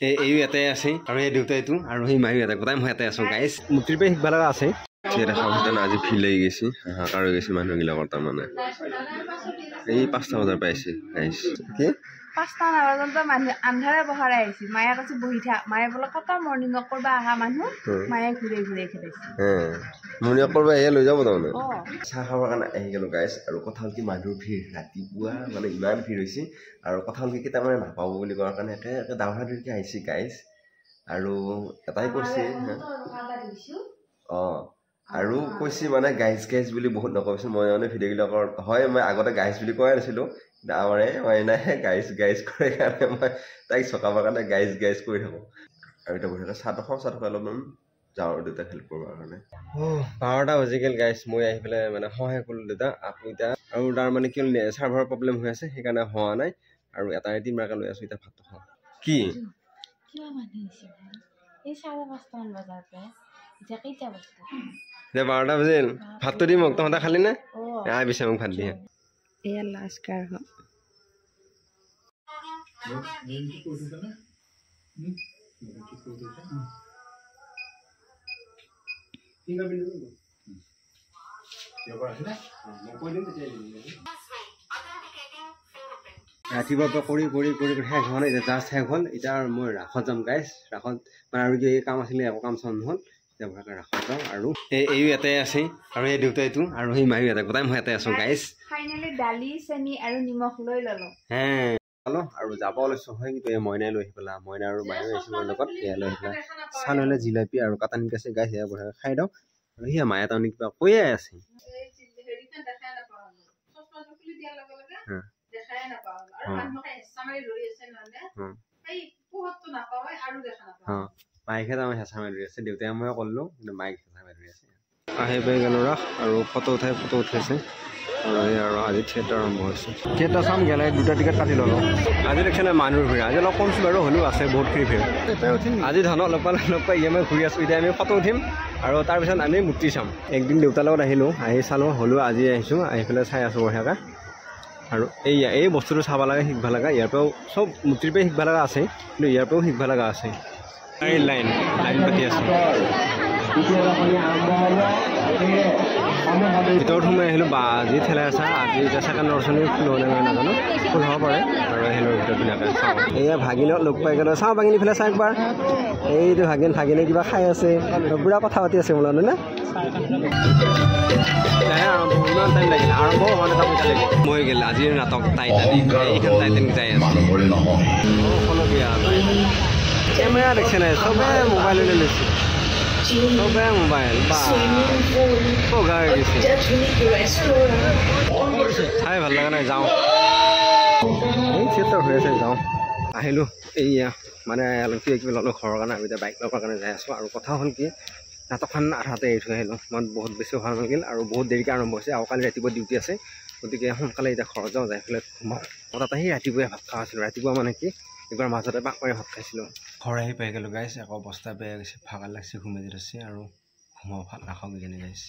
এই এটাই আছে আৰু এই দেউতাইটো আৰু সেই মায়ো এটা গোটাই মই এটাই আছো গাইছ মুক্তিৰ পৰা শিকিব লগা আছে দেখা পাইছে আজি ফিল লাগি গৈছে হাহাকাৰ হৈ গৈছে মানুহবিলাকৰ তাৰমানে এই 5টা বজাৰ পাইছে গাইছ কি 5টা নাবাজনটো মানুহ আন্ধাৰে বহাৰে আহিছে মায়ে কৈছে বহি থাক মায়ে বোলে কত মৰ্ণিং ৱাক কৰিব আহা মানুহ মায়ে ঘূৰে ঘূৰে খেলাইছে মৰ্ণিং ৱাক কৰিব আহে লৈ যাব তাৰমানে চাহ খাবৰ কাৰণে আহি গ'লো গাইছ আৰু কথা হ'ল কি মানুহৰ ভিৰ ৰাতিপুৱা মানে ইমান ভিৰ হৈছে আৰু কথা হ'ল কি তাৰমানে নাপাব বুলি কোৱাৰ কাৰণে একে ডাউহাদুৰকৈ আহিছে গাইছ আৰু এটাই কৈছে আৰু কৈছে মানে গাইজ বুলি বহুত নকৈছে মই মানে ভিডিঅ'বিলাকৰ হয় মই আগতে গাইজ বুলি কোৱাই নাছিলোঁ আমাৰে মই নাই গাইজ কৰে কাৰণে মই তাইক চকাবৰ কাৰণে গাইজ কৰি থাকোঁ আৰু এতিয়া বহি চাহ থকা অলপমান যাওঁ আৰু দেউতাক হেল্প কৰিবৰ কাৰণে 12টা বাজি গ'ল গাইজ মই আহি পেলাই মানে সহায় কৰিলোঁ দেউতা আকৌ এতিয়া আৰু তাৰ মানে কি হ'ল চাৰ্ভাৰৰ প্ৰব্লেম হৈ আছে সেইকাৰণে হোৱা নাই আৰু এটা ৰাতি মাকে লৈ আছোঁ এতিয়া ভাতটো খাওঁ কি এতিয়া 12টা বাজিল ভাতটো দি মোক তহঁতে খালি নে পিছে মোক ভাত দিয়ে এয়া লাস্কাৰ ৰাতিপুৱাৰ পৰা কৰি শেষ হোৱা নাই এতিয়া জাষ্ট শেষ হ'ল এতিয়া মই ৰাসত যাম গাইছ ৰাসত মানে আৰু কি কাম আছিলে একো কাম চাম নহ'ল এতিয়া ভালকৈ ৰাসত যাওঁ আৰু এই এটাই আছে আৰু এই দেউতাইটো আৰু সেই মায়ো এটা গোটাই মই এটাই আছোঁ গাইছ ফাইনেলি দালি চেনি আৰু নিমখ লৈ ল'লোঁ আৰু যাব লৈছোঁ হয় কিন্তু এই মইনাই লৈ আহি পেলাই মইনা আৰু মায়ো আহিছোঁ মোৰ লগত এয়া লৈ আহি পেলাই চাহ ল'লে জিলাপি আৰু কাটা নিক আছে গাইছ এয়া বঢ়িয়াকৈ খাই দিওঁ আৰু সেয়া মায়ে তাৰমানে কিবা কৈয়ে আছে মাইকহে তাৰমানে হেঁচা মাৰি ধৰি আছে দেউতাই মই ক'লোঁ কিন্তু মাইক হেঁচা মাৰি ধৰি আছে আহি পাই গ'লোঁ ৰাস আৰু ফটো উঠাইছে আৰু আজি থিয়েটাৰ আৰম্ভ হৈছে থিয়েটাৰ চাম গেলে 2টা টিকেট কাটি ল'লোঁ আজি দেখিছে নাই মানুহৰ ভিৰ আজি অলপ কমছোঁ বাৰু হ'লেও আছে বহুতখিনি ভিৰ আজি ধনক লগ পাই EMI ঘূৰি আছোঁ এতিয়া আমি ফটো উঠিম আৰু তাৰপিছত আমি মূৰ্তি চাম একদিন দেউতাৰ লগত আহিলোঁ আহি চালোঁ হ'লেও আজি আহিছোঁ আহি পেলাই চাই আছোঁ বঢ়িয়াকৈ আৰু এই বস্তুটো চাব লাগে শিকিব লাগে ইয়াৰ পৰাও চব মূৰ্তিৰ পৰাই শিকিব লগা আছে কিন্তু ইয়াৰ পৰাও শিকিব লগা আছে এই লাইন পাতি আছে ভিতৰত সোমাই আহিলোঁ বা আজি ঠেলাই আছে আজি এতিয়া ছেকেণ্ড দৰ্শনী ফুল হ'লে মই নাজানো ফুল হ'ব পাৰে আৰু আহিলোঁ ভিতৰত ধুনীয়াকৈ চাওঁ এয়া ভাগিনত লগ পাই গ'লোঁ চাওঁ ভাগিনী ফালে চাওঁ একবাৰ এইটো ভাগিনে কিবা খাই আছে পুৰা কথা পাতি আছে মোৰ লগত নে ইমান টাইম লাগিল আৰম্ভ হোৱা নাই মই গ'ল আজিৰ নাটক এইখন টাইটানিক যাই আছে কেমেৰা দেখছে নাই চবে মোবাইললৈ লৈছে চবে মোবাইল বগা হৈ গৈছে চাই ভাল লগা নাই যাওঁ এই থিয়েটাৰ হৈ আছে যাওঁ আহিলোঁ এইয়া মানে কিবা ল'লোঁ ঘৰৰ কাৰণে আমি এতিয়া বাইক ল'বৰ কাৰণে যাই আছোঁ আৰু কথা হ'ল কি নাটকখন আধাতে এৰি থৈ আহিলোঁ মই বহুত বেছি ভাল লাগিল আৰু বহুত দেৰিকৈ আৰম্ভ হৈছে আৰু কালি ৰাতিপুৱা ডিউটি আছে গতিকে সোনকালে এতিয়া ঘৰত যাওঁ যাই পেলাই সোমাওঁ মই তাত আহি ৰাতিপুৱাই ভাত খোৱা আছিলোঁ ৰাতিপুৱা মানে কি একবাৰ মাজতে পাক মাৰি ভাত খাইছিলোঁ ঘৰ আহি পাই গ'লোঁ গাইছ আকৌ অৱস্থা বেয়া গৈছে ভাগৰ লাগছে ঘুমাই ধৰিছে আৰু ঘুমাব ভাত নাখাওঁ কিজানি গাইছ